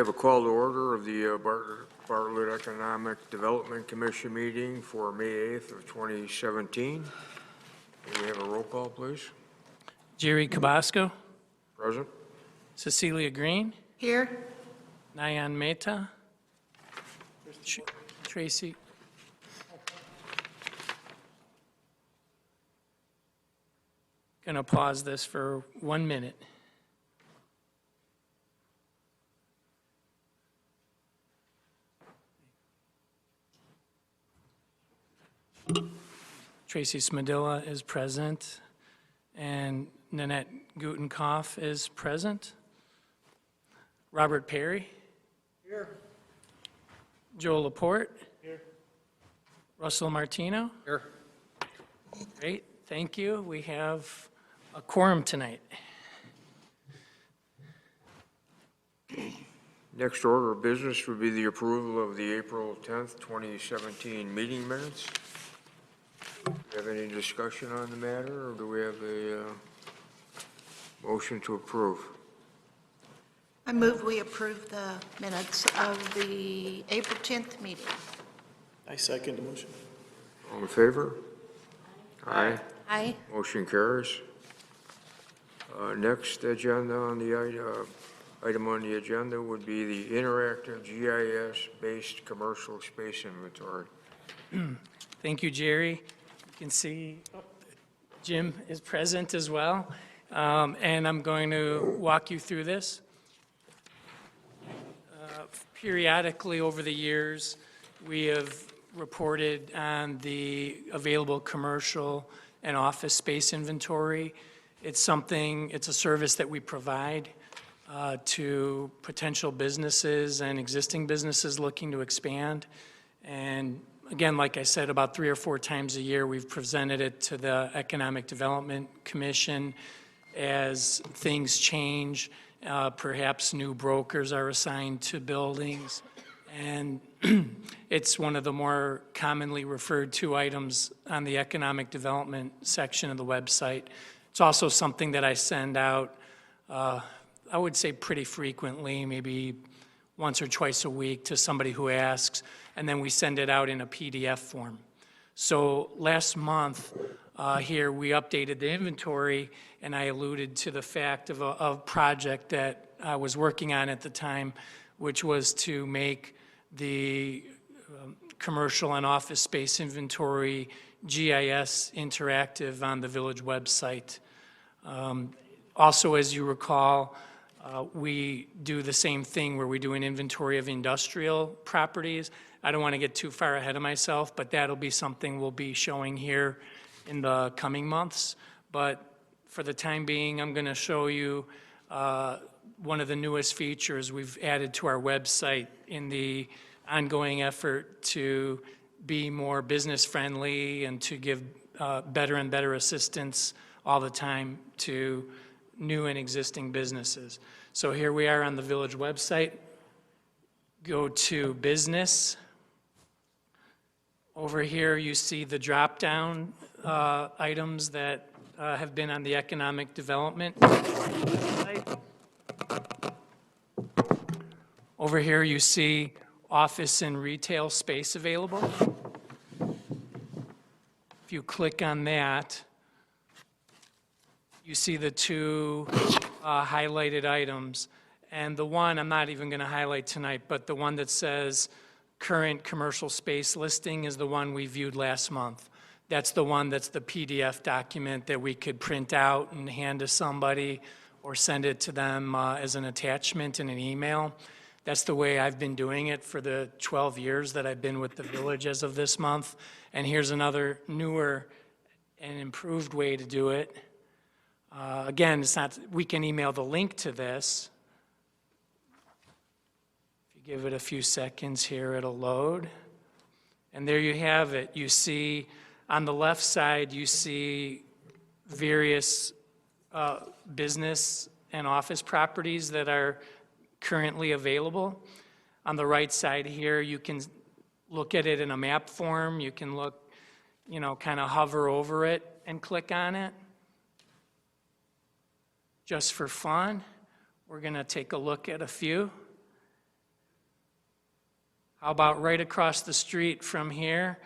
I have a call to order of the Bartlett Economic Development Commission meeting for May 8th of 2017. Can we have a roll call, please? Jerry Cabasco. Present. Cecilia Green. Here. Nayan Mehta. Tracy. Going to pause this for 1 minute. Tracy Smadilla is present, and Nanette Gutenkopf is present. Robert Perry. Here. Joel Laporte. Here. Russell Martino. Here. Great, thank you. We have a quorum tonight. Next order of business would be the approval of the April 10th, 2017 meeting minutes. Do we have any discussion on the matter, or do we have a motion to approve? I move we approve the minutes of the April 10th meeting. I second the motion. All in favor? Aye. Aye. Motion carries. Next agenda on the item on the agenda would be the interactive GIS-based commercial space inventory. Thank you, Jerry. You can see Jim is present as well, and I'm going to walk you through this. Periodically over the years, we have reported on the available commercial and office space inventory. It's a service that we provide to potential businesses and existing businesses looking to expand. And again, like I said, about 3 or 4 times a year, we've presented it to the Economic Development Commission as things change. Perhaps new brokers are assigned to buildings, and it's one of the more commonly referred to items on the economic development section of the website. It's also something that I send out, I would say pretty frequently, maybe once or twice a week to somebody who asks, and then we send it out in a PDF form. So last month here we updated the inventory, and I alluded to the fact of a project that I was working on at the time, which was to make the commercial and office space inventory GIS interactive on the village website. Also, as you recall, we do the same thing where we do an inventory of industrial properties. I don't want to get too far ahead of myself, but that'll be something we'll be showing here in the coming months. But for the time being, I'm going to show you one of the newest features we've added to our website in the ongoing effort to be more business friendly and to give better and better assistance all the time to new and existing businesses. So here we are on the village website. Go to business. Over here you see the drop-down items that have been on the economic development site. Over here you see office and retail space available. If you click on that, you see the 2 highlighted items. And the one I'm not even going to highlight tonight, but the one that says current commercial space listing is the one we viewed last month. That's the one that's the PDF document that we could print out and hand to somebody or send it to them as an attachment in an email. That's the way I've been doing it for the 12 years that I've been with the village as of this month. And here's another newer and improved way to do it. Again, it's not, we can email the link to this. If you give it a few seconds here, it'll load. And there you have it. You see, on the left side, you see various business and office properties that are currently available. On the right side here, you can look at it in a map form. You can look, kind of hover over it and click on it. Just for fun, we're going to take a look at a few. How about right across the street from here,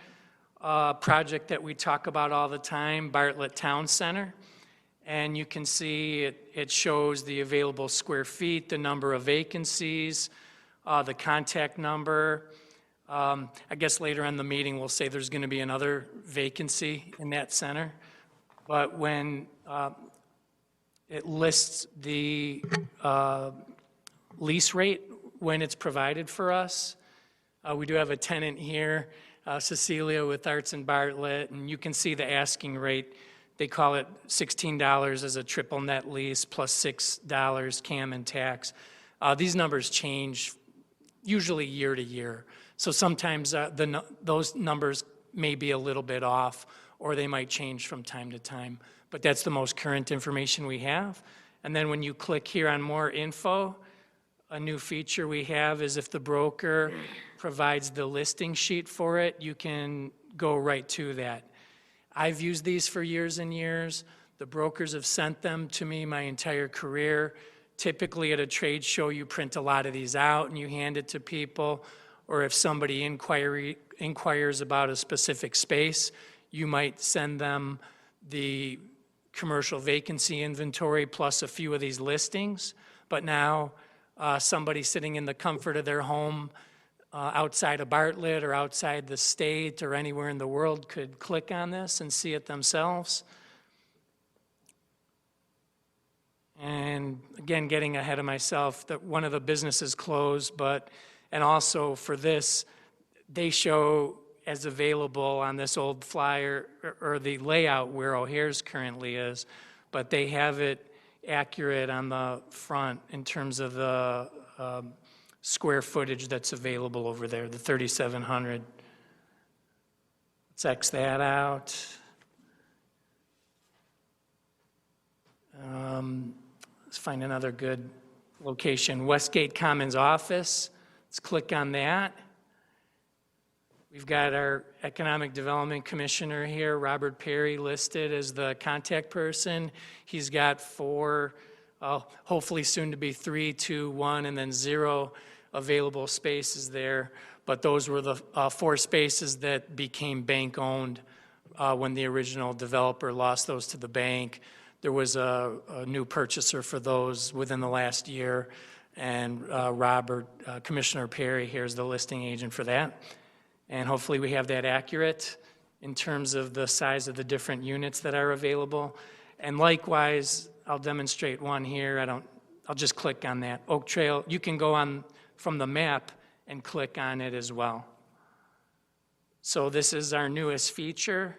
a project that we talk about all the time, Bartlett Town Center. And you can see it shows the available square feet, the number of vacancies, the contact number. I guess later in the meeting, we'll say there's going to be another vacancy in that center. But when it lists the lease rate when it's provided for us, we do have a tenant here, Cecilia with Arts and Bartlett, and you can see the asking rate. They call it $16 as a triple net lease plus $6 CAM and tax. These numbers change usually year to year. So sometimes those numbers may be a little bit off, or they might change from time to time. But that's the most current information we have. And then when you click here on more info, a new feature we have is if the broker provides the listing sheet for it, you can go right to that. I've used these for years and years. The brokers have sent them to me my entire career. Typically at a trade show, you print a lot of these out and you hand it to people. Or if somebody inquires about a specific space, you might send them the commercial vacancy inventory plus a few of these listings. But now somebody sitting in the comfort of their home outside of Bartlett or outside the state or anywhere in the world could click on this and see it themselves. And again, getting ahead of myself, that one of the businesses closed, and also for this, they show as available on this old flyer or the layout where O'Hare's currently is, but they have it accurate on the front in terms of the square footage that's available over there, the 3,700. Let's X that out. Let's find another good location. Westgate Commons office. Let's click on that. We've got our Economic Development Commissioner here, Robert Perry, listed as the contact person. He's got 4, hopefully soon to be 3, 2, 1, and then 0 available spaces there. But those were the 4 spaces that became bank-owned when the original developer lost those to the bank. There was a new purchaser for those within the last year, and Commissioner Perry here is the listing agent for that. And hopefully we have that accurate in terms of the size of the different units that are available. And likewise, I'll demonstrate one here. I'll just click on that. Oak Trail, you can go on from the map and click on it as well. So this is our newest feature.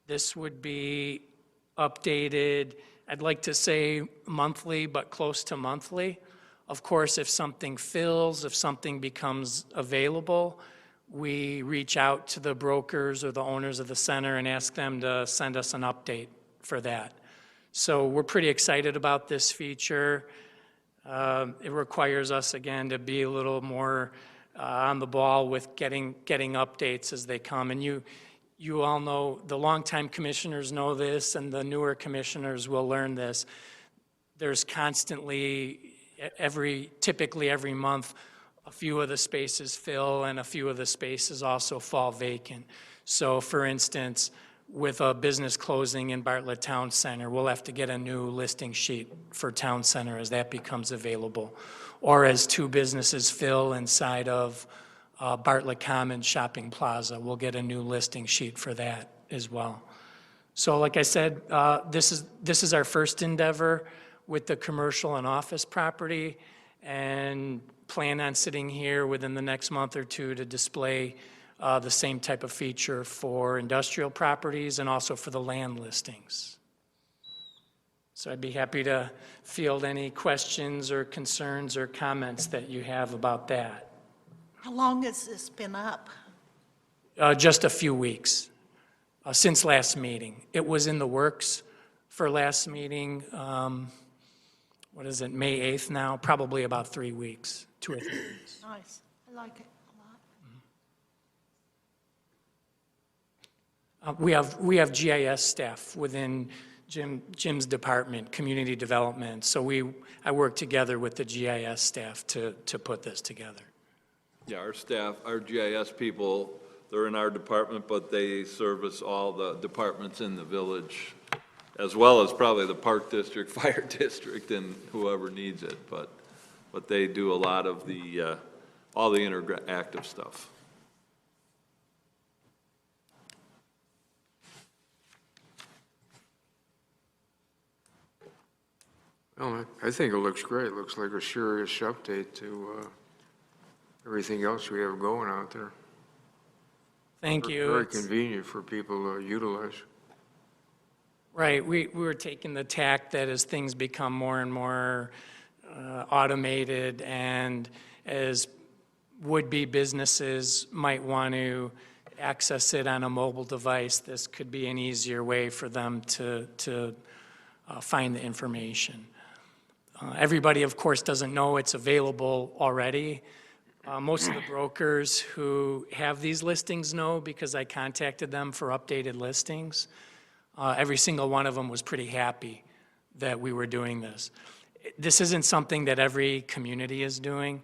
This would be updated, I'd like to say monthly, but close to monthly. Of course, if something fills, if something becomes available, we reach out to the brokers or the owners of the center and ask them to send us an update for that. So we're pretty excited about this feature. It requires us, again, to be a little more on the ball with getting updates as they come. And you all know, the longtime commissioners know this, and the newer commissioners will learn this. There's constantly, typically every month, a few of the spaces fill and a few of the spaces also fall vacant. So for instance, with a business closing in Bartlett Town Center, we'll have to get a new listing sheet for Town Center as that becomes available. Or as 2 businesses fill inside of Bartlett Commons Shopping Plaza, we'll get a new listing sheet for that as well. So like I said, this is our first endeavor with the commercial and office property, and plan on sitting here within the next month or 2 to display the same type of feature for industrial properties and also for the land listings. So I'd be happy to field any questions or concerns or comments that you have about that. How long has this been up? Just a few weeks, since last meeting. It was in the works for last meeting. What is it, May 8th now? Probably about 3 weeks, 2 or 3 weeks. Nice. I like it a lot. We have GIS staff within Jim's department, community development. So I work together with the GIS staff to put this together. Yeah, our staff, our GIS people, they're in our department, but they service all the departments in the village, as well as probably the park district, fire district, and whoever needs it, but they do a lot of the, all the interactive stuff. Well, I think it looks great. It looks like a serious update to everything else we have going out there. Thank you. Very It's- convenient for people to utilize. Right, we were taking the tack that as things become more and more automated and as would-be businesses might want to access it on a mobile device, this could be an easier way for them to find the information. Everybody, of course, doesn't know it's available already. Most of the brokers who have these listings know because I contacted them for updated listings. Every single one of them was pretty happy that we were doing this. This isn't something that every community is doing.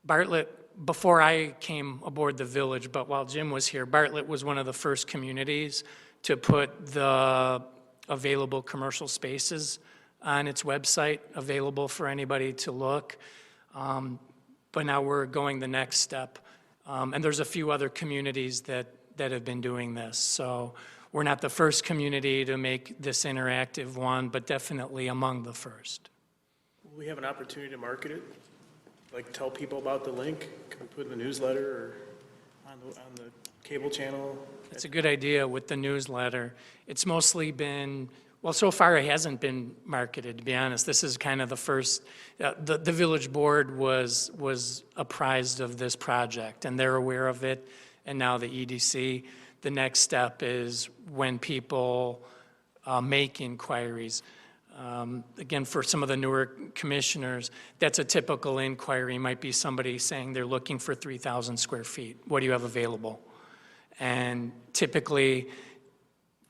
Bartlett, before I came aboard the village, but while Jim was here, Bartlett was one of the first communities to put the available commercial spaces on its website, available for anybody to look. But now we're going the next step. And there's a few other communities that have been doing this. So we're not the first community to make this interactive one, but definitely among the first. Will we have an opportunity to market it? Like tell people about the link? Can we put it in the newsletter or on the cable channel? It's a good idea with the newsletter. It's mostly been, well, so far it hasn't been marketed, to be honest. This is kind of the first, the village board was apprised of this project, and they're aware of it, and now the EDC. The next step is when people make inquiries. Again, for some of the newer commissioners, that's a typical inquiry. Might be somebody saying they're looking for 3,000 square feet. What do you have available? And typically,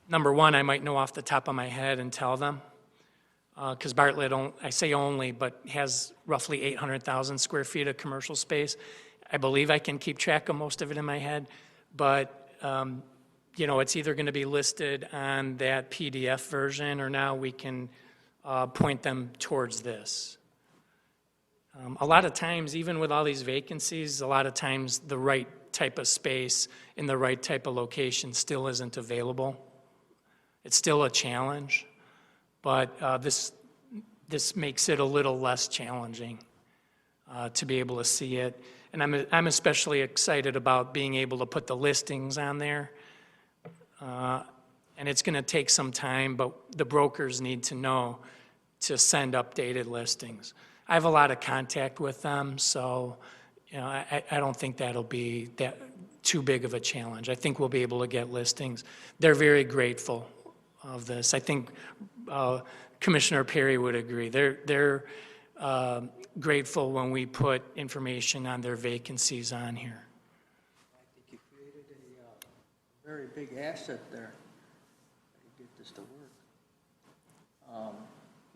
number one, I might know off the top of my head and tell them, because Bartlett, I say only, but has roughly 800,000 square feet of commercial space. I believe I can keep track of most of it in my head, but you know, it's either going to be listed on that PDF version, or now we can point them towards this. A lot of times, even with all these vacancies, a lot of times the right type of space in the right type of location still isn't available. It's still a challenge, but this makes it a little less challenging to be able to see it. And I'm especially excited about being able to put the listings on there. And it's going to take some time, but the brokers need to know to send updated listings. I have a lot of contact with them, so you know, I don't think that'll be that too big of a challenge. I think we'll be able to get listings. They're very grateful of this. I think Commissioner Perry would agree. They're grateful when we put information on their vacancies on here. I think you created a very big asset there to get this to work.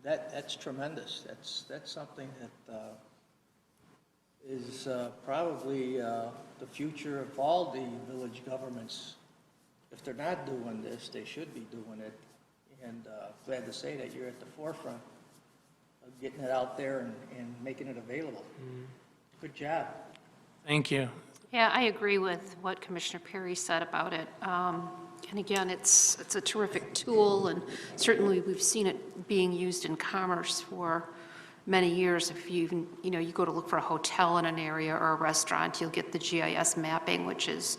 That's tremendous. That's something that is probably the future of all the village governments. If they're not doing this, they should be doing it. And glad to say that you're at the forefront of getting it out there and making it available. Good job. Thank you. Yeah, I agree with what Commissioner Perry said about it. And again, it's a terrific tool, and certainly we've seen it being used in commerce for many years. If you go to look for a hotel in an area or a restaurant, you'll get the GIS mapping, which is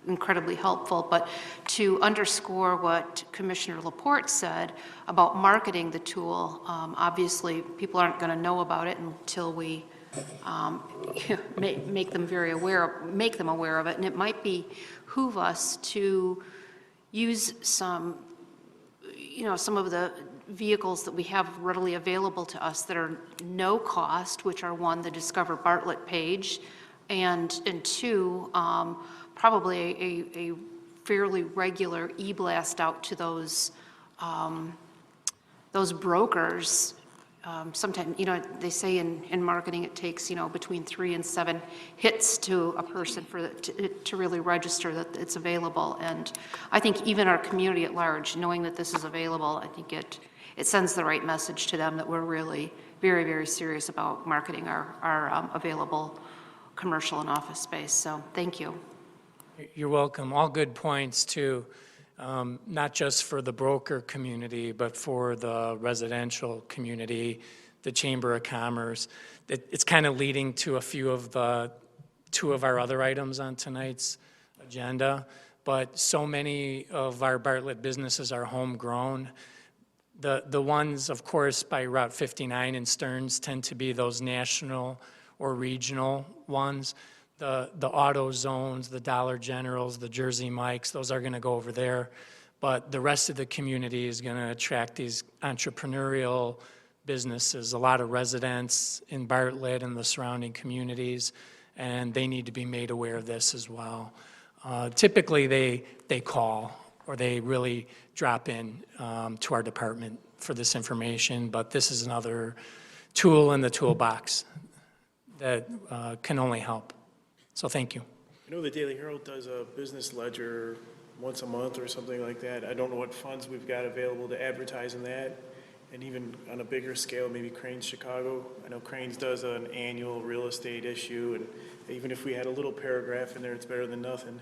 incredibly helpful. But to underscore what Commissioner Laporte said about marketing the tool, obviously people aren't going to know about it until we make them aware of it, and it might behoove us to use some of the vehicles that we have readily available to us that are no cost, which are one, the Discover Bartlett page, and two, probably a fairly regular e-blast out to those brokers sometimes, they say in marketing, it takes, between 3 and 7 hits to a person to really register that it's available. And I think even our community at large, knowing that this is available, I think it sends the right message to them that we're really very, very serious about marketing our available commercial and office space. So thank you. You're welcome. All good points, too, not just for the broker community, but for the residential community, the Chamber of Commerce. It's kind of leading to a few of the 2 of our other items on tonight's agenda, but so many of our Bartlett businesses are homegrown. The ones, of course, by Route 59 and Stearns tend to be those national or regional ones. The Auto Zones, the Dollar Generals, the Jersey Mikes, those are going to go over there. But the rest of the community is going to attract these entrepreneurial businesses, a lot of residents in Bartlett and the surrounding communities, and they need to be made aware of this as well. Typically, they call or they really drop in to our department for this information, but this is another tool in the toolbox that can only help. So thank you. I know the Daily Herald does a business ledger once a month or something like that. I don't know what funds we've got available to advertise in that. And even on a bigger scale, maybe Cranes Chicago. I know Cranes does an annual real estate issue, and even if we had a little paragraph in there, it's better than nothing.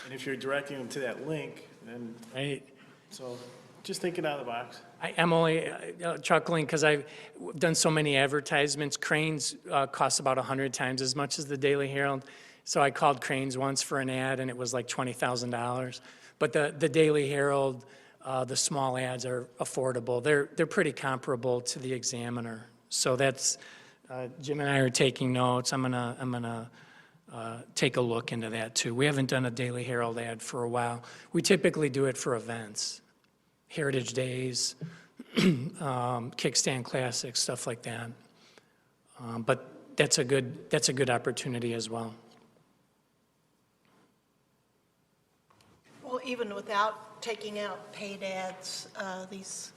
And if you're directing them to that link, then, Right. so just thinking out of the box. I'm only chuckling because I've done so many advertisements. Cranes costs about 100 times as much as the Daily Herald. So I called Cranes once for an ad, and it was like $20,000. But the Daily Herald, the small ads are affordable. They're pretty comparable to the Examiner. So that's, Jim and I are taking notes. I'm gonna take a look into that too. We haven't done a Daily Herald ad for a while. We typically do it for events, Heritage Days, Kickstand Classics, stuff like that. But that's a good opportunity as well. Well, even without taking out paid ads, these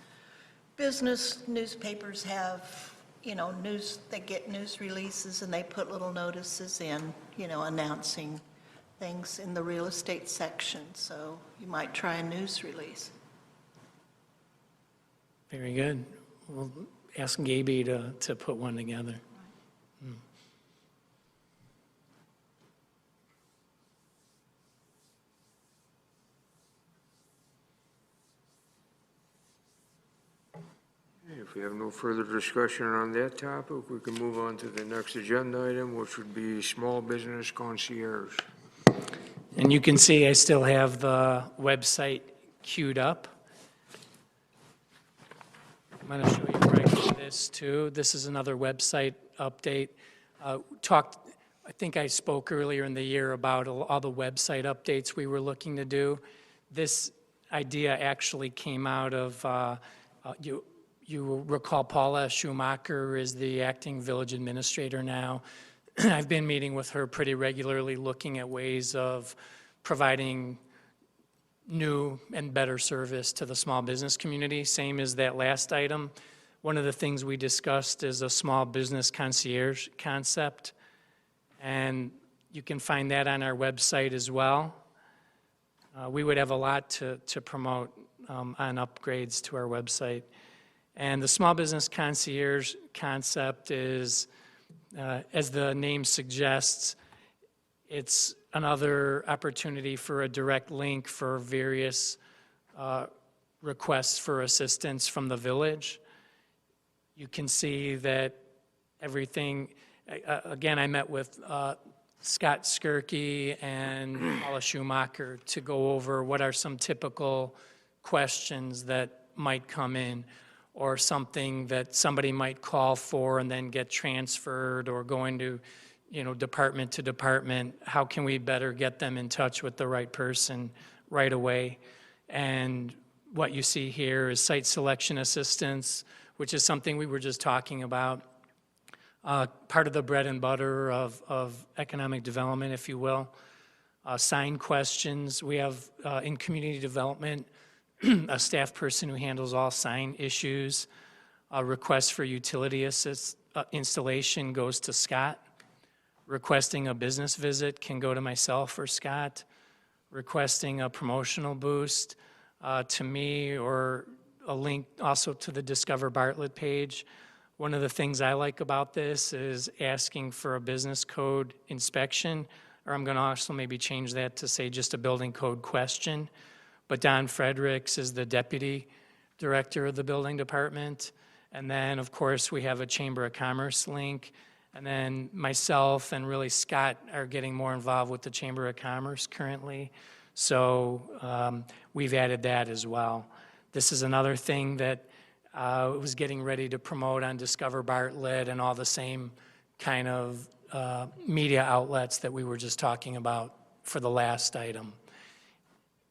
business newspapers have, they get news releases and they put little notices in, announcing things in the real estate section. So you might try a news release. Very good. We'll ask Gaby to put one together. If we have no further discussion on that topic, we can move on to the next agenda item, which would be Small Business Concierge. And you can see I still have the website queued up. I'm going to show you right through this too. This is another website update. I think I spoke earlier in the year about all the website updates we were looking to do. This idea actually came out of, you recall Paula Schumacher is the acting village administrator now. I've been meeting with her pretty regularly, looking at ways of providing new and better service to the small business community, same as that last item. One of the things we discussed is a small business concierge concept, and you can find that on our website as well. We would have a lot to promote on upgrades to our website. And the small business concierge concept is, as the name suggests, it's another opportunity for a direct link for various requests for assistance from the village. You can see that everything, again, I met with Scott Skirky and Paula Schumacher to go over what are some typical questions that might come in, or something that somebody might call for and then get transferred, or going to, department to department. How can we better get them in touch with the right person right away? And what you see here is site selection assistance, which is something we were just talking about. Part of the bread and butter of economic development, if you will. Sign questions. We have in community development a staff person who handles all sign issues. A request for utility installation goes to Scott. Requesting a business visit can go to myself or Scott. Requesting a promotional boost to me, or a link also to the Discover Bartlett page. One of the things I like about this is asking for a business code inspection, or I'm going to also maybe change that to say just a building code question. But Don Fredericks is the deputy director of the building department. And then, of course, we have a Chamber of Commerce link. And then myself and really Scott are getting more involved with the Chamber of Commerce currently. So we've added that as well. This is another thing that was getting ready to promote on Discover Bartlett and all the same kind of media outlets that we were just talking about for the last item.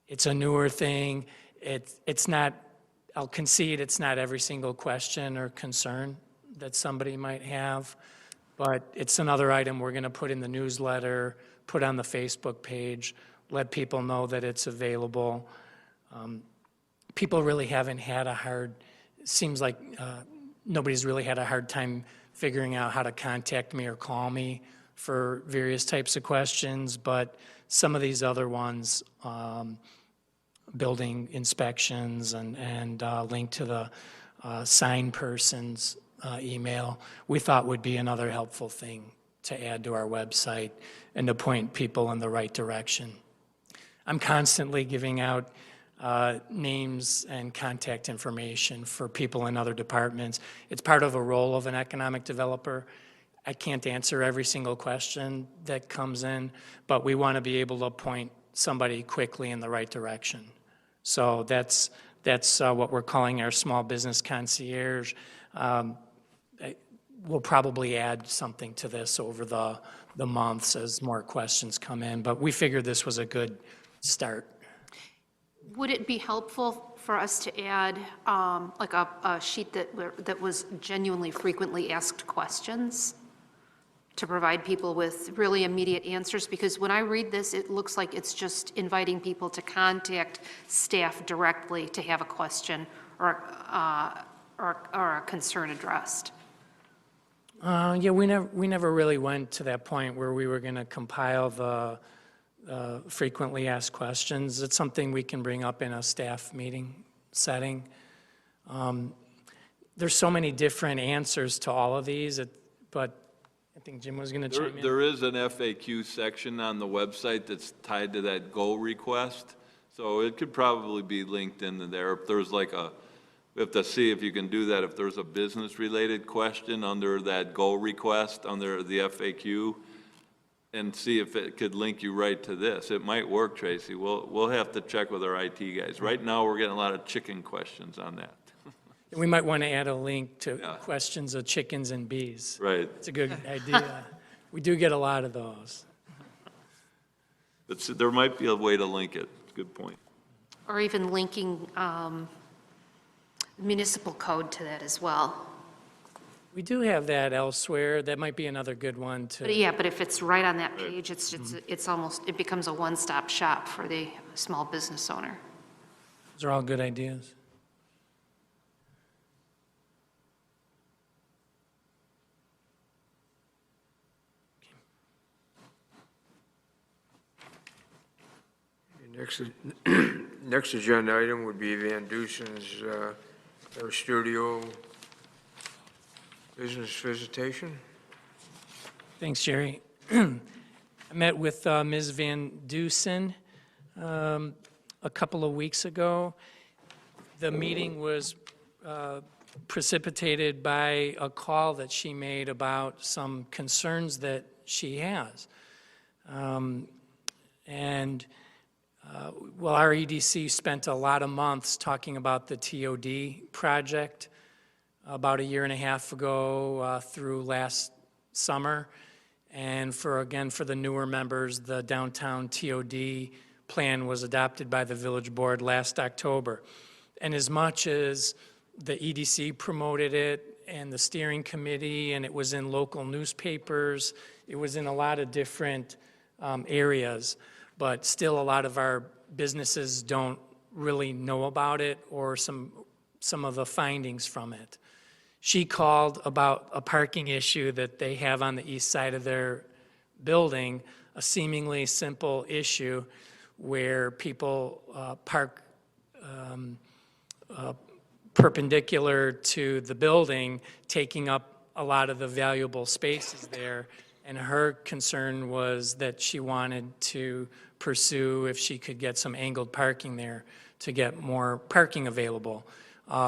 It's a newer thing. It's not, I'll concede, it's not every single question or concern that somebody might have, but it's another item we're going to put in the newsletter, put on the Facebook page, let people know that it's available. People really haven't had a hard, seems like nobody's really had a hard time figuring out how to contact me or call me for various types of questions, but some of these other ones, building inspections and link to the sign person's email, we thought would be another helpful thing to add to our website and to point people in the right direction. I'm constantly giving out names and contact information for people in other departments. It's part of a role of an economic developer. I can't answer every single question that comes in, but we want to be able to point somebody quickly in the right direction. So that's what we're calling our small business concierge. We'll probably add something to this over the months as more questions come in, but we figured this was a good start. Would it be helpful for us to add like a sheet that was genuinely frequently asked questions to provide people with really immediate answers? Because when I read this, it looks like it's just inviting people to contact staff directly to have a question or a concern addressed. Yeah, we never really went to that point where we were going to compile the frequently asked questions. It's something we can bring up in a staff meeting setting. There's so many different answers to all of these, but I think Jim was going to chime in. There is an FAQ section on the website that's tied to that goal request, so it could probably be linked into there. If there's like we have to see if you can do that. If there's a business-related question under that goal request, under the FAQ, and see if it could link you right to this. It might work, Tracy. We'll have to check with our IT guys. Right now, we're getting a lot of chicken questions on that. We might want to add a link to questions of chickens and bees. Right. It's a good idea. We do get a lot of those. But there might be a way to link it. Good point. Or even linking municipal code to that as well. We do have that elsewhere. That might be another good one to. But yeah, but if it's right on that page, it's almost, it becomes a one-stop shop for the small business owner. Those are all good ideas. Next agenda item would be Van Deusen's their studio business visitation. Thanks, Jerry. I met with Ms. Van Deusen a couple of weeks ago. The meeting was precipitated by a call that she made about some concerns that she has. Well, our EDC spent a lot of months talking about the TOD project about a year and a half ago through last summer. And for the newer members, the downtown TOD plan was adopted by the village board last October. And as much as the EDC promoted it and the steering committee, and it was in local newspapers, it was in a lot of different areas, but still a lot of our businesses don't really know about it or some of the findings from it. She called about a parking issue that they have on the east side of their building, a seemingly simple issue where people park perpendicular to the building, taking up a lot of the valuable spaces there. And her concern was that she wanted to pursue if she could get some angled parking there to get more parking available.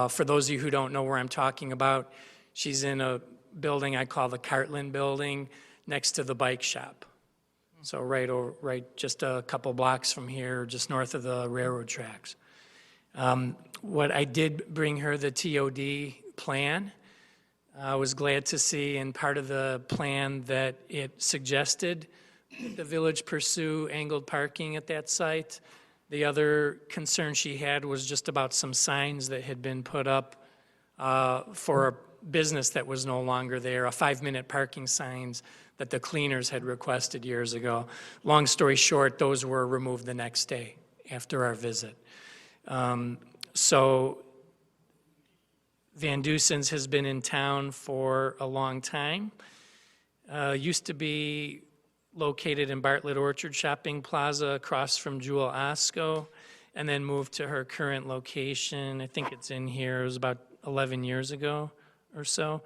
For those of you who don't know where I'm talking about, she's in a building I call the Cartland Building next to the bike shop. So right just a couple blocks from here, just north of the railroad tracks. What I did bring her the TOD plan. I was glad to see in part of the plan that it suggested that the village pursue angled parking at that site. The other concern she had was just about some signs that had been put up for a business that was no longer there, a 5-minute parking signs that the cleaners had requested years ago. Long story short, those were removed the next day after our visit. So Van Deusen's has been in town for a long time. Used to be located in Bartlett Orchard Shopping Plaza across from Jewel Osco, and then moved to her current location. I think it's in here. It was about 11 years ago or so.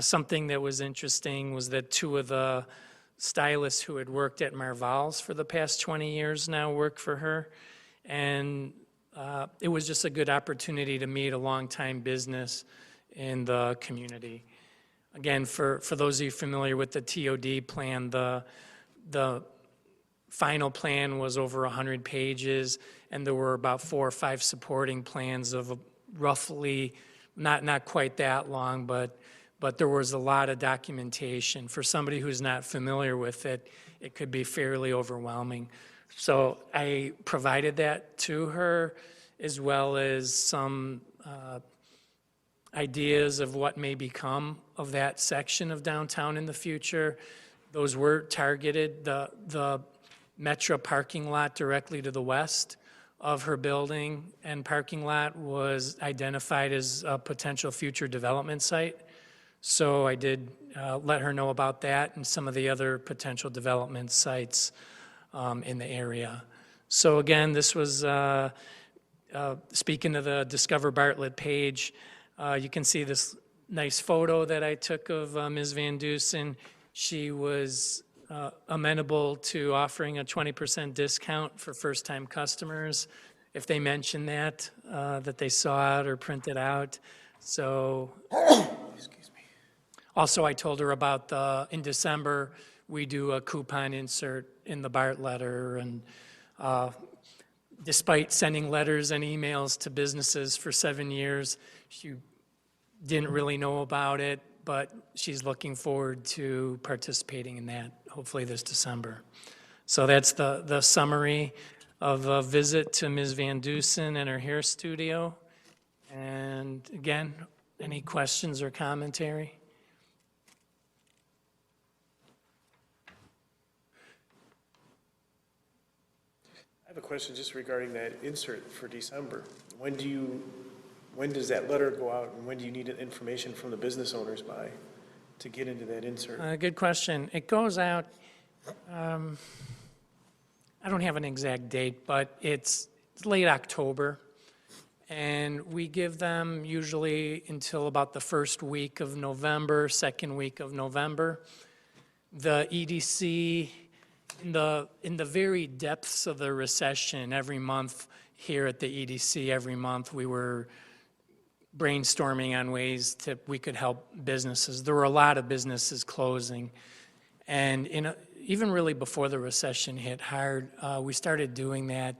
Something that was interesting was that 2 of the stylists who had worked at Marval's for the past 20 years now work for her. And it was just a good opportunity to meet a longtime business in the community. Again, for those of you familiar with the TOD plan, the final plan was over 100 pages, and there were about 4 or 5 supporting plans of roughly, not quite that long, but there was a lot of documentation. For somebody who's not familiar with it, it could be fairly overwhelming. So I provided that to her, as well as some ideas of what may become of that section of downtown in the future. Those were targeted. The Metro parking lot directly to the west of her building and parking lot was identified as a potential future development site. So I did let her know about that and some of the other potential development sites in the area. So again, this was, speaking of the Discover Bartlett page, you can see this nice photo that I took of Ms. Van Deusen. She was amenable to offering a 20% discount for first-time customers if they mention that they saw it or printed out. So, excuse me. Also, I told her about in December, we do a coupon insert in the BART letter, and despite sending letters and emails to businesses for 7 years, she didn't really know about it, but she's looking forward to participating in that, hopefully this December. So that's the summary of a visit to Ms. Van Deusen and her hair studio. And again, any questions or commentary? I have a question just regarding that insert for December. When does that letter go out, and when do you need information from the business owners by to get into that insert? Good question. It goes out, I don't have an exact date, but it's late October. And we give them usually until about the first week of November, second week of November. The EDC, in the very depths of the recession, every month here at the EDC, every month we were brainstorming on ways we could help businesses. There were a lot of businesses closing. And even really before the recession hit hard, we started doing that,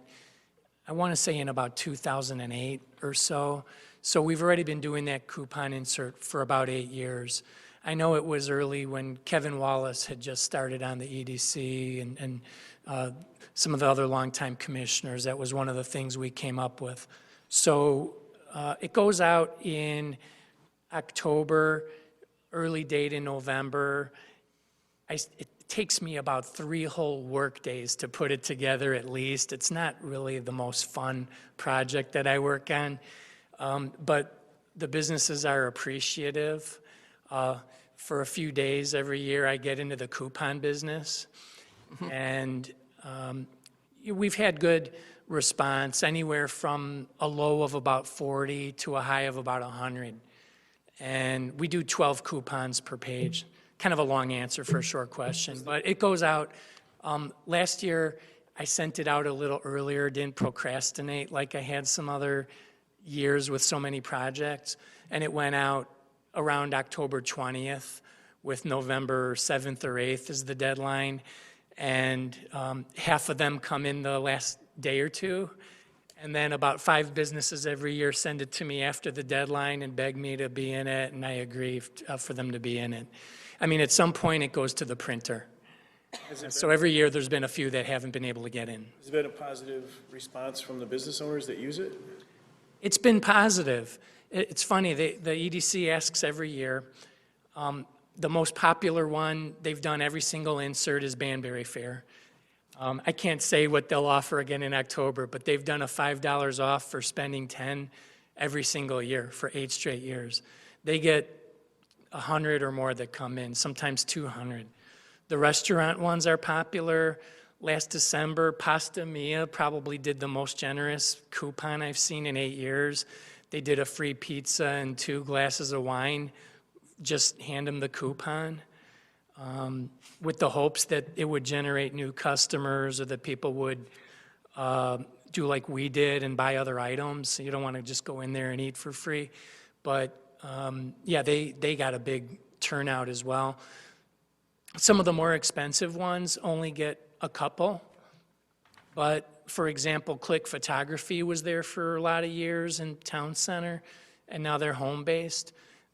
I want to say in about 2008 or so. So we've already been doing that coupon insert for about 8 years. I know it was early when Kevin Wallace had just started on the EDC and some of the other longtime commissioners. That was one of the things we came up with. So it goes out in October, early date in November. It takes me about 3 whole work days to put it together at least. It's not really the most fun project that I work on, but The businesses are appreciative. For a few days every year, I get into the coupon business. And we've had good response, anywhere from a low of about 40 to a high of about 100. And we do 12 coupons per page. Kind of a long answer for a short question, but it goes out. Last year, I sent it out a little earlier, didn't procrastinate like I had some other years with so many projects, and it went out around October 20th, with November 7th or 8th as the deadline, and half of them come in the last day or two, and then about 5 businesses every year send it to me after the deadline and beg me to be in it, and I agree for them to be in it. I mean, at some point, it goes to the printer. So every year, there's been a few that haven't been able to get in. Has there been a positive response from the business owners that use it? It's been positive. It's funny, the EDC asks every year. The most popular one they've done every single insert is Banbury Fair. I can't say what they'll offer again in October, but they've done a $5 off for spending 10 every single year for 8 straight years. They get 100 or more that come in, sometimes 200. The restaurant ones are popular. Last December, Pasta Mia probably did the most generous coupon I've seen in 8 years. They did a free pizza and 2 glasses of wine. Just hand them the coupon with the hopes that it would generate new customers or that people would do like we did and buy other items. So you don't want to just go in there and eat for free. But yeah, they got a big turnout as well. Some of the more expensive ones only get a couple. But for example, Click Photography was there for a lot of years in Town Center, and now they're home-based.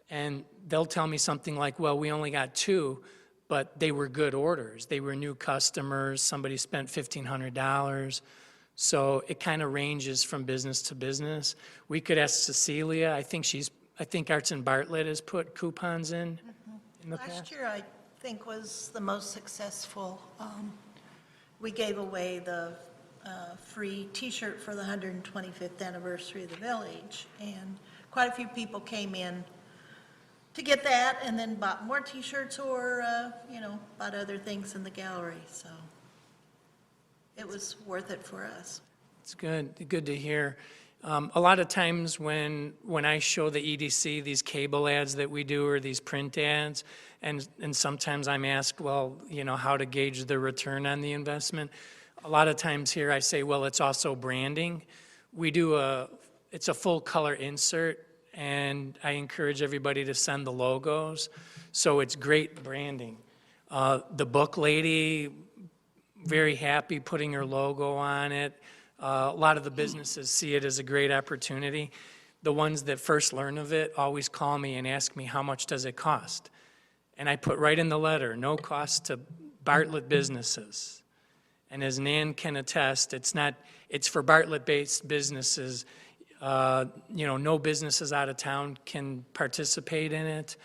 And they'll tell me something like, well, we only got 2, but they were good orders. They were new customers. Somebody spent $1,500. So it kind of ranges from business to business. We could ask Cecilia. I think Arts and Bartlett has put coupons in the past. Last year, I think, was the most successful. We gave away the free T-shirt for the 125th anniversary of the village, and quite a few people came in to get that and then bought more T-shirts or, bought other things in the gallery, so it was worth it for us. It's good to hear. A lot of times when I show the EDC these cable ads that we do or these print ads, and sometimes I'm asked, well, how to gauge the return on the investment. A lot of times here I say, well, it's also branding. It's a full color insert, and I encourage everybody to send the logos. So it's great branding. The book lady, very happy putting her logo on it. A lot of the businesses see it as a great opportunity. The ones that first learn of it always call me and ask me, how much does it cost? And I put right in the letter, no cost to Bartlett businesses. And as Nan can attest, it's for Bartlett-based businesses. No businesses out of town can participate in it,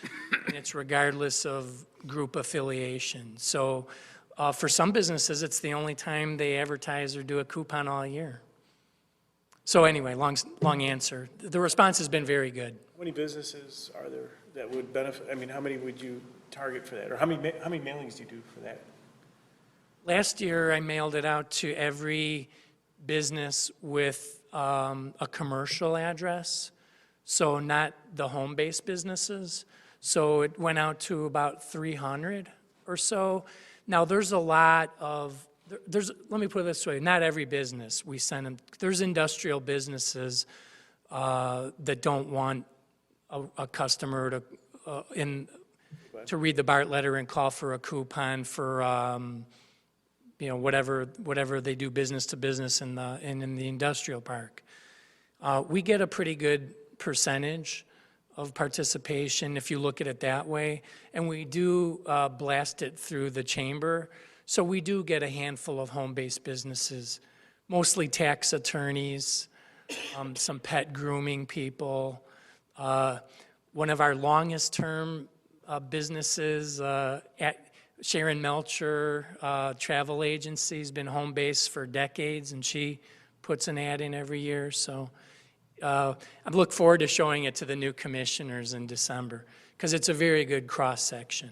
and it's regardless of group affiliation. So for some businesses, it's the only time they advertise or do a coupon all year. So anyway, long answer. The response has been very good. How many businesses are there that would benefit? I mean, how many would you target for that? Or how many mailings do you do for that? Last year, I mailed it out to every business with a commercial address, so not the home-based businesses. So it went out to about 300 or so. Now, there's a lot of, let me put it this way, not every business we send them. There's industrial businesses that don't want a customer to read the Bart letter and call for a coupon for whatever they do business to business in the industrial park. We get a pretty good percentage of participation if you look at it that way, and we do blast it through the chamber. So we do get a handful of home-based businesses, mostly tax attorneys, some pet grooming people. One of our longest-term businesses, Sharon Melcher, travel agency, has been home-based for decades, and she puts an ad in every year. So I look forward to showing it to the new commissioners in December, because it's a very good cross-section.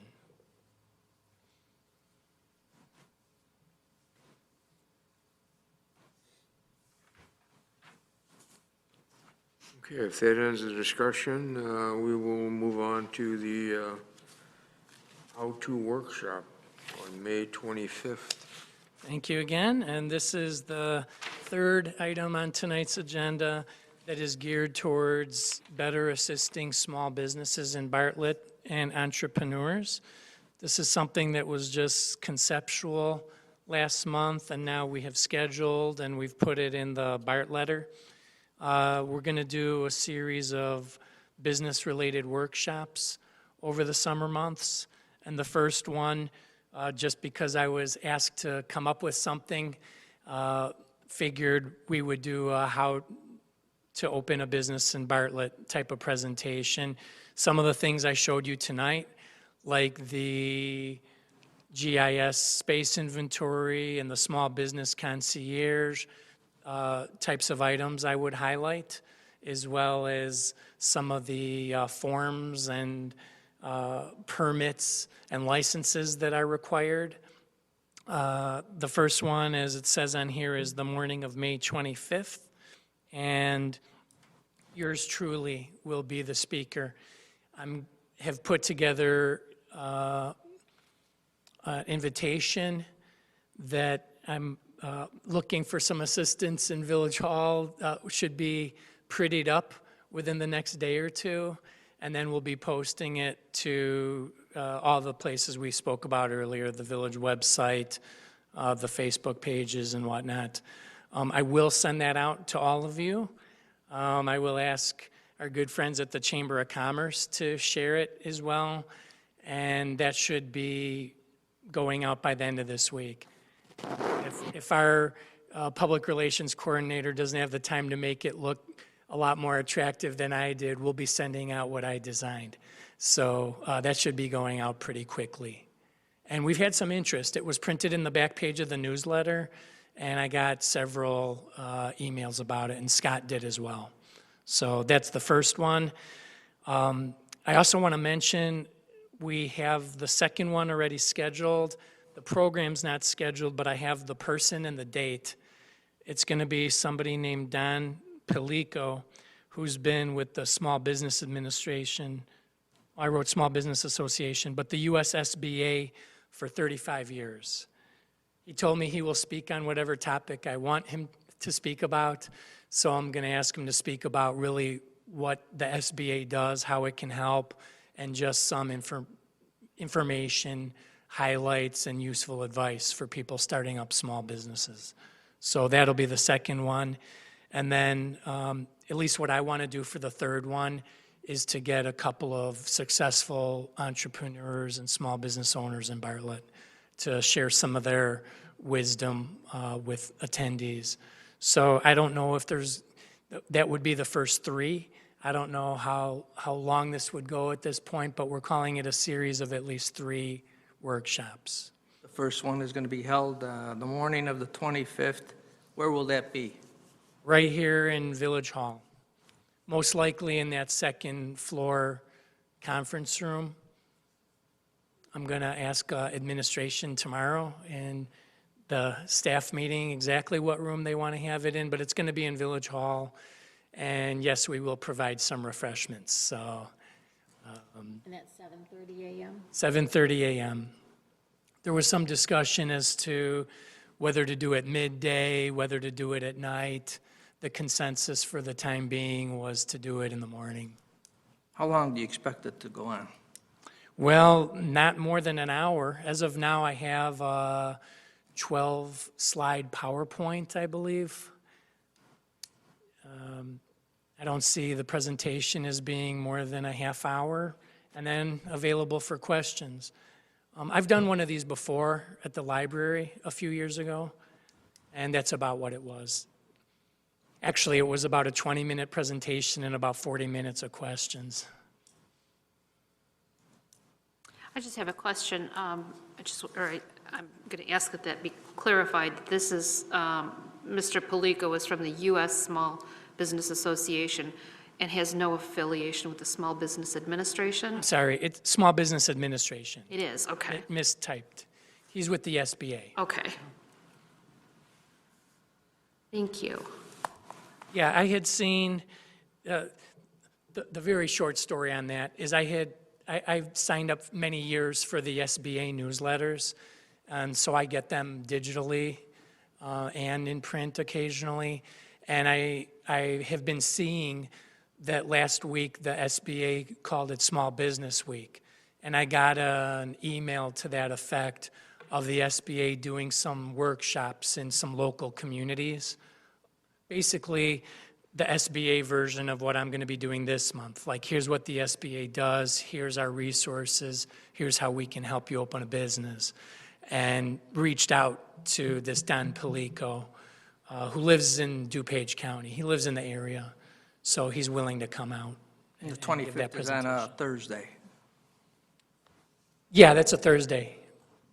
Okay, if that ends the discussion, we will move on to the how-to workshop on May 25th. Thank you again, and this is the third item on tonight's agenda that is geared towards better assisting small businesses in Bartlett and entrepreneurs. This is something that was just conceptual last month, and now we have scheduled and we've put it in the Bart letter. We're going to do a series of business-related workshops over the summer months, and the first one, just because I was asked to come up with something, figured we would do a how to open a business in Bartlett type of presentation. Some of the things I showed you tonight, like the GIS space inventory and the small business concierge types of items I would highlight, as well as some of the forms and permits and licenses that are required. The first one, as it says on here, is the morning of May 25th, and yours truly will be the speaker. I have put together an invitation that I'm looking for some assistance in Village Hall. Should be prettied up within the next day or two, and then we'll be posting it to all the places we spoke about earlier, the village website, the Facebook pages and whatnot. I will send that out to all of you. I will ask our good friends at the Chamber of Commerce to share it as well, and that should be going out by the end of this week. If our public relations coordinator doesn't have the time to make it look a lot more attractive than I did, we'll be sending out what I designed. So that should be going out pretty quickly. And we've had some interest. It was printed in the back page of the newsletter, and I got several emails about it, and Scott did as well. So that's the first one. I also want to mention we have the second one already scheduled. The program's not scheduled, but I have the person and the date. It's going to be somebody named Don Pelico, who's been with the Small Business Administration. I wrote Small Business Association, but the USSBA for 35 years. He told me he will speak on whatever topic I want him to speak about, so I'm going to ask him to speak about really what the SBA does, how it can help, and just some information, highlights, and useful advice for people starting up small businesses. So that'll be the second one. And then at least what I want to do for the third one is to get a couple of successful entrepreneurs and small business owners in Bartlett to share some of their wisdom with attendees. So I don't know if that would be the first three. I don't know how long this would go at this point, but we're calling it a series of at least 3 workshops. The first one is going to be held the morning of the 25th. Where will that be? Right here in Village Hall, most likely in that second floor conference room. I'm going to ask administration tomorrow in the staff meeting exactly what room they want to have it in, but it's going to be in Village Hall. And yes, we will provide some refreshments. So, And at 7:30 a.m.? 7:30 a.m. There was some discussion as to whether to do it midday, whether to do it at night. The consensus for the time being was to do it in the morning. How long do you expect it to go on? Well, not more than an hour. As of now, I have a 12-slide PowerPoint, I believe. I don't see the presentation as being more than a half hour, and then available for questions. I've done one of these before at the library a few years ago, and that's about what it was. Actually, it was about a 20-minute presentation and about 40 minutes of questions. I just have a question. I'm going to ask that be clarified. This is, Mr. Pelico is from the U.S. Small Business Association and has no affiliation with the Small Business Administration? Sorry, it's Small Business Administration. It is, okay, It mistyped. He's with the SBA. okay. Thank you. Yeah, I had seen, the very short story on that is I've signed up many years for the SBA newsletters, and so I get them digitally and in print occasionally. And I have been seeing that last week the SBA called it Small Business Week. And I got an email to that effect of the SBA doing some workshops in some local communities. Basically, the SBA version of what I'm going to be doing this month. Like, here's what the SBA does, here's our resources, here's how we can help you open a business. And reached out to this Don Palico, who lives in DuPage County. He lives in the area, so he's willing to come out. The and give that 25th is on a presentation. Thursday. Yeah, that's a Thursday.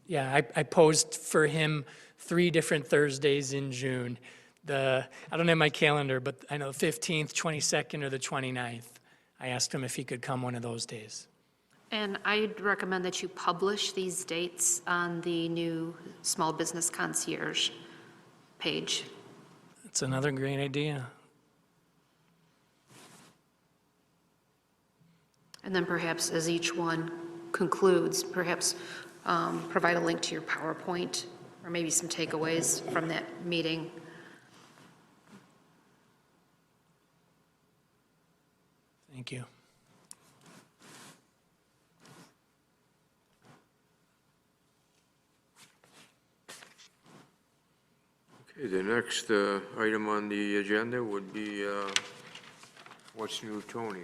Yeah, I posed for him 3 different Thursdays in June. I don't have my calendar, but I know the 15th, 22nd, or the 29th. I asked him if he could come one of those days. And I'd recommend that you publish these dates on the new Small Business Concierge page. That's another great idea. And then perhaps as each one concludes, perhaps provide a link to your PowerPoint or maybe some takeaways from that meeting. Thank you. Okay, the next item on the agenda would be what's new, Tony?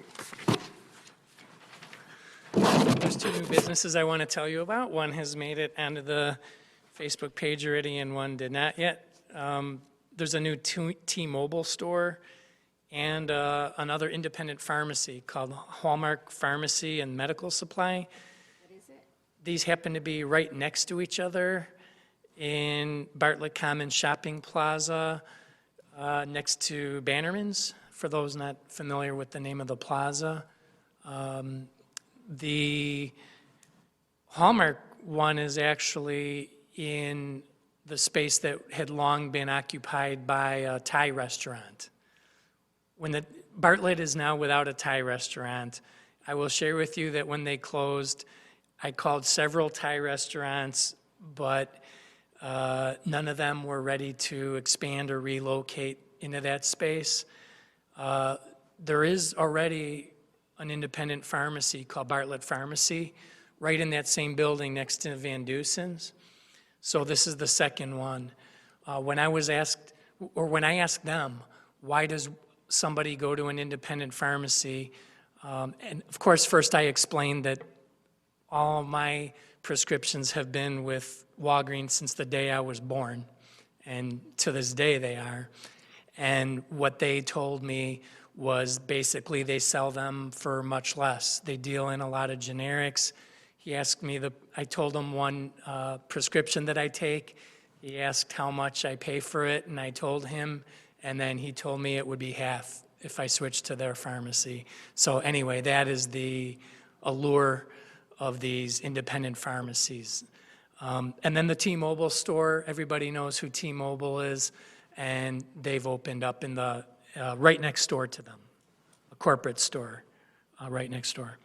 There's 2 new businesses I want to tell you about. One has made it onto the Facebook page already, and one did not yet. There's a new T-Mobile store and another independent pharmacy called Hallmark Pharmacy and Medical Supply. What is it? These happen to be right next to each other in Bartlett Common Shopping Plaza, next to Bannerman's, for those not familiar with the name of the plaza. The Hallmark one is actually in the space that had long been occupied by a Thai restaurant. When the Bartlett is now without a Thai restaurant, I will share with you that when they closed, I called several Thai restaurants, but none of them were ready to expand or relocate into that space. There is already an independent pharmacy called Bartlett Pharmacy right in that same building next to Van Deusen's. So this is the second one. When I asked them, why does somebody go to an independent pharmacy? And of course, first I explained that all my prescriptions have been with Walgreens since the day I was born, and to this day they are. And what they told me was basically they sell them for much less. They deal in a lot of generics. He asked me, I told him one prescription that I take. He asked how much I pay for it, and I told him, and then he told me it would be half if I switched to their pharmacy. So anyway, that is the allure of these independent pharmacies. And then the T-Mobile store, everybody knows who T-Mobile is, and they've opened up in the right next door to them, a corporate store right next door.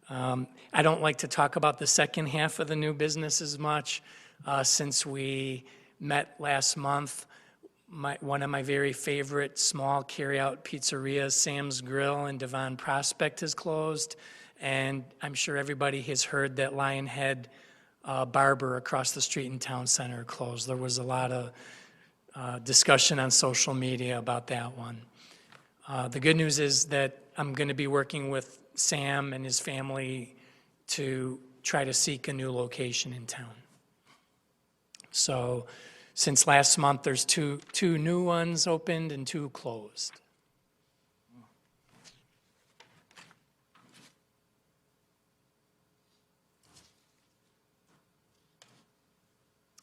I don't like to talk about the second half of the new business as much. Since we met last month, one of my very favorite small carry-out pizzerias, Sam's Grill in Devon Prospect, has closed. And I'm sure everybody has heard that Lionhead Barber across the street in Town Center closed. There was a lot of discussion on social media about that one. The good news is that I'm going to be working with Sam and his family to try to seek a new location in town. So since last month, there's two new ones opened and 2 closed.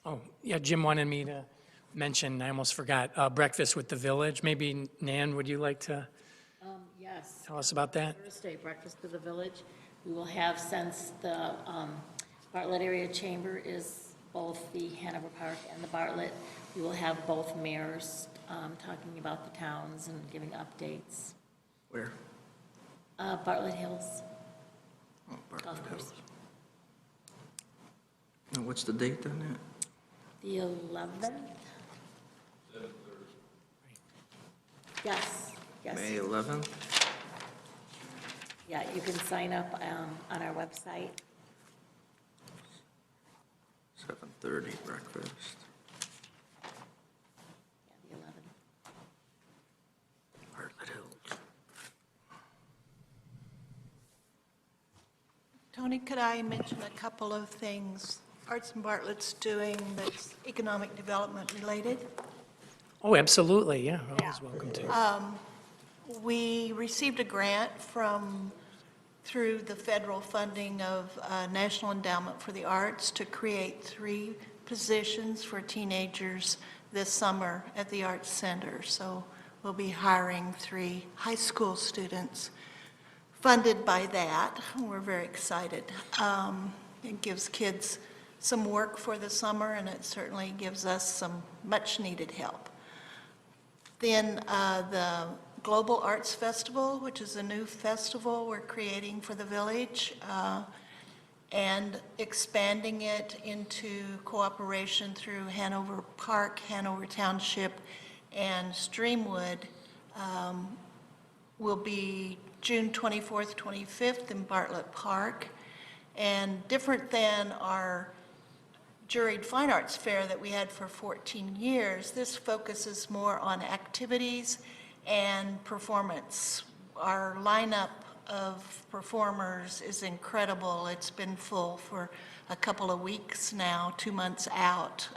Oh, yeah, Jim wanted me to mention, I almost forgot, Breakfast with the Village. Maybe, Nan, would you like to Yes. tell us about that? Thursday, Breakfast with the Village. We will have, since the Bartlett Area Chamber is both the Hanover Park and the Bartlett, we will have both mayors talking about the towns and giving updates. Where? Bartlett Hills Oh, Golf Bartlett Course. Hills. And what's the date on that? The 11th? Yes, yes. May 11th? Yeah, you can sign up on our website. 7:30 breakfast. Yeah, the 11th. Bartlett Hills. Tony, could I mention a couple of things Arts and Bartlett's doing that's economic development related? Oh, absolutely, yeah, always welcome to. We received a grant through the federal funding of National Endowment for the Arts to create 3 positions for teenagers this summer at the Arts Center. So we'll be hiring 3 high school students funded by that. We're very excited. It gives kids some work for the summer, and it certainly gives us some much-needed help. Then the Global Arts Festival, which is a new festival we're creating for the village, and expanding it into cooperation through Hanover Park, Hanover Township, and Streamwood, will be June 24th, 25th in Bartlett Park. And different than our juried fine arts fair that we had for 14 years, this focuses more on activities and performance. Our lineup of performers is incredible. It's been full for a couple of weeks now, 2 months out.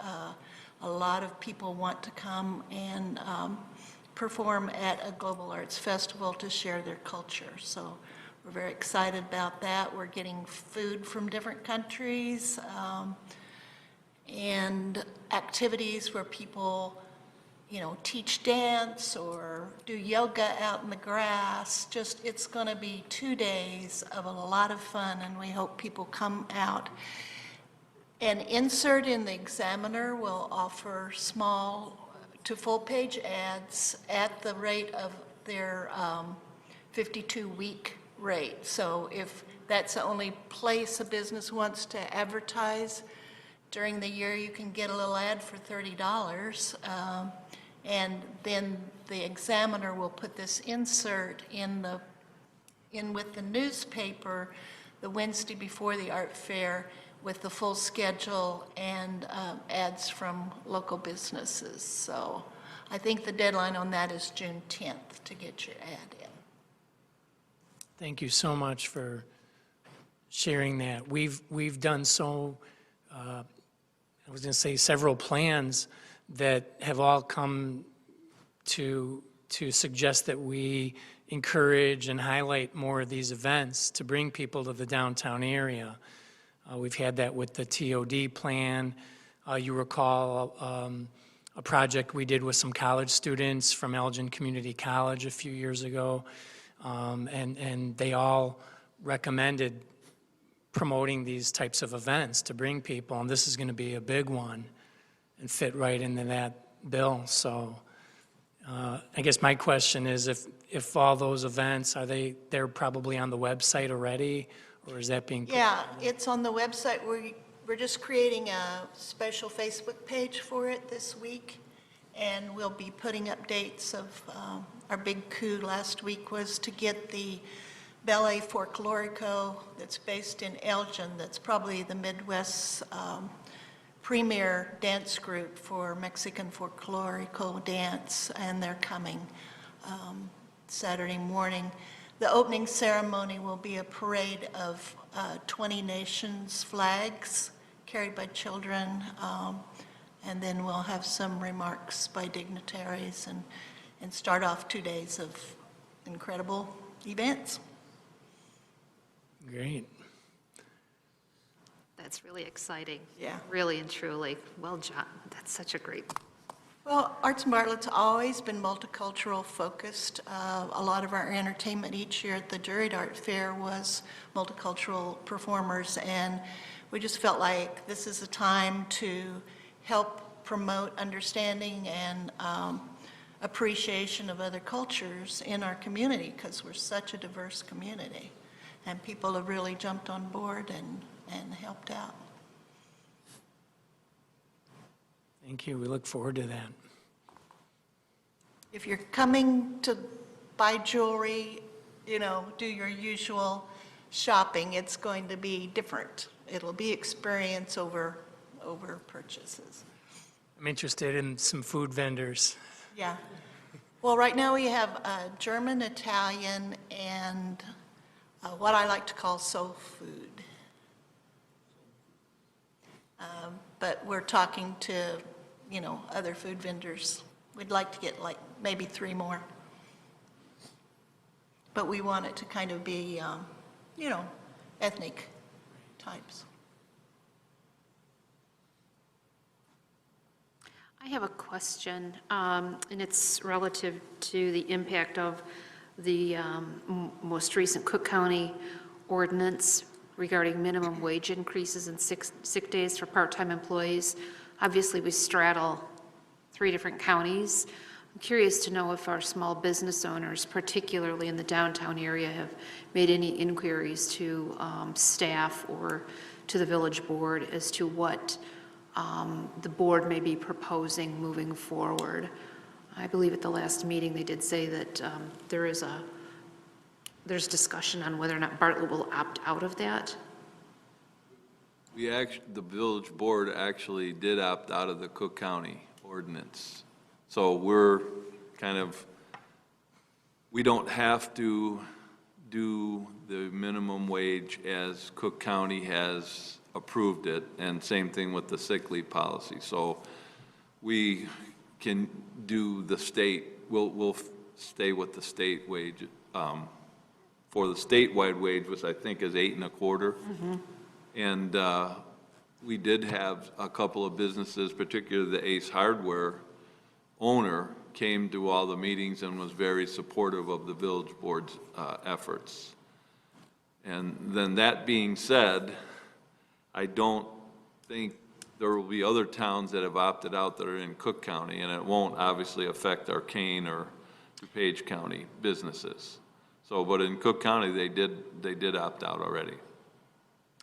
A lot of people want to come and perform at a Global Arts Festival to share their culture. So we're very excited about that. We're getting food from different countries, and activities where people, teach dance or do yoga out in the grass. Just, it's going to be 2 days of a lot of fun, and we hope people come out. An insert in the Examiner will offer small to full-page ads at the rate of their 52-week rate. So if that's the only place a business wants to advertise during the year, you can get a little ad for $30. And then the Examiner will put this insert in with the newspaper the Wednesday before the art fair with the full schedule and ads from local businesses. So I think the deadline on that is June 10th to get your ad in. Thank you so much for sharing that. We've done I was going to say several plans that have all come to suggest that we encourage and highlight more of these events to bring people to the downtown area. We've had that with the TOD plan. You recall a project we did with some college students from Elgin Community College a few years ago, and they all recommended promoting these types of events to bring people, and this is going to be a big one and fit right into that bill. So I guess my question is, if all those events, they're probably on the website already, or is that being? Yeah, it's on the website. We're just creating a special Facebook page for it this week, and we'll be putting up dates of our big coup last week was to get the Ballet Folklorico that's based in Elgin, that's probably the Midwest's premier dance group for Mexican folklorico dance, and they're coming Saturday morning. The opening ceremony will be a parade of 20 nations' flags carried by children, and then we'll have some remarks by dignitaries and start off 2 days of incredible events. Great. That's really exciting. Yeah. Really and truly. Well, John, that's such a great Well, Arts and Bartlett's always been multicultural focused. A lot of our entertainment each year at the Juried Art Fair was multicultural performers, and we just felt like this is a time to help promote understanding and appreciation of other cultures in our community, because we're such a diverse community, and people have really jumped on board and helped out. Thank you. We look forward to that. If you're coming to buy jewelry, do your usual shopping, it's going to be different. It'll be experience over purchases. I'm interested in some food vendors. Yeah. Well, right now we have German, Italian, and what I like to call soul food. But we're talking to, other food vendors. We'd like to get like maybe 3 more. But we want it to kind of be, ethnic types. I have a question, and it's relative to the impact of the most recent Cook County ordinance regarding minimum wage increases and sick days for part-time employees. Obviously, we straddle 3 different counties. I'm curious to know if our small business owners, particularly in the downtown area, have made any inquiries to staff or to the village board as to what the board may be proposing moving forward. I believe at the last meeting, they did say that there's discussion on whether or not Bartlett will opt out of that. The village board actually did opt out of the Cook County ordinance. So we don't have to do the minimum wage as Cook County has approved it, and same thing with the sick leave policy. So we can do the state, we'll stay with the state wage, for the statewide wage, which I think is 8 1/4. And we did have a couple of businesses, particularly the Ace Hardware owner, came to all the meetings and was very supportive of the village board's efforts. And then that being said, I don't think there will be other towns that have opted out that are in Cook County, and it won't obviously affect our Kane or DuPage County businesses. So, but in Cook County, they did opt out already.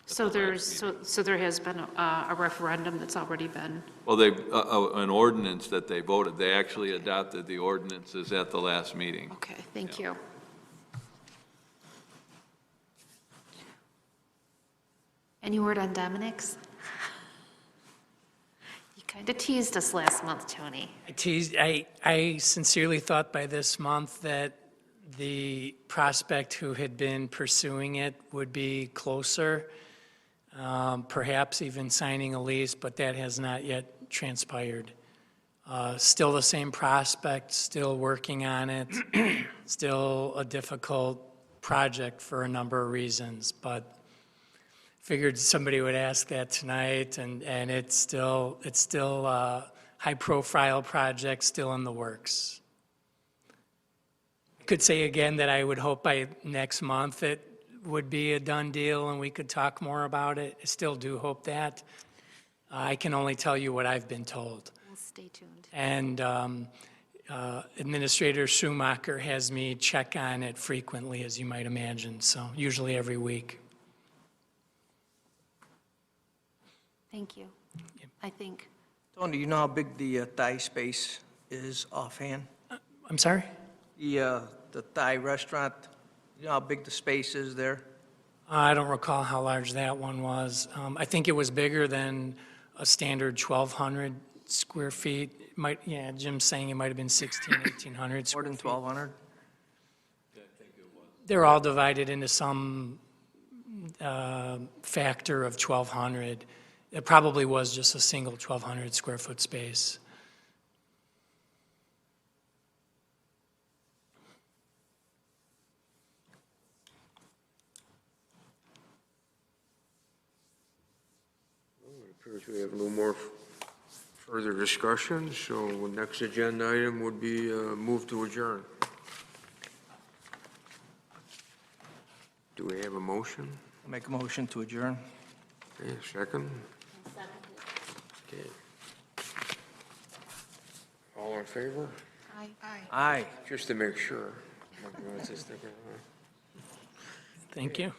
So there has been a referendum that's already been. Well, an ordinance that they voted. They actually adopted the ordinances at the last meeting. Okay, thank you. Any word on Dominic's? You kind of teased us last month, Tony. I sincerely thought by this month that the prospect who had been pursuing it would be closer, perhaps even signing a lease, but that has not yet transpired. Still the same prospect, still working on it, still a difficult project for a number of reasons, but figured somebody would ask that tonight, and it's still a high-profile project, still in the works. Could say again that I would hope by next month it would be a done deal and we could talk more about it. I still do hope that. I can only tell you what I've been told. We'll stay tuned. And Administrator Schumacher has me check on it frequently, as you might imagine, so usually every week. Thank you. I think. Tony, do you know how big the Thai space is offhand? I'm sorry? The Thai restaurant, you know how big the space is there? I don't recall how large that one was. I think it was bigger than a standard 1,200 square feet. Jim's saying it might have been 1,600, 1,800 More square than feet. 1,200? They're all divided into some factor of 1,200. It probably was just a single 1,200 square foot space. It appears we have no more further discussion, so next agenda item would be move to adjourn. Do we have a motion? I'll make a motion to adjourn. Okay, second? Okay. All in favor? Aye. Just to make sure. Thank you.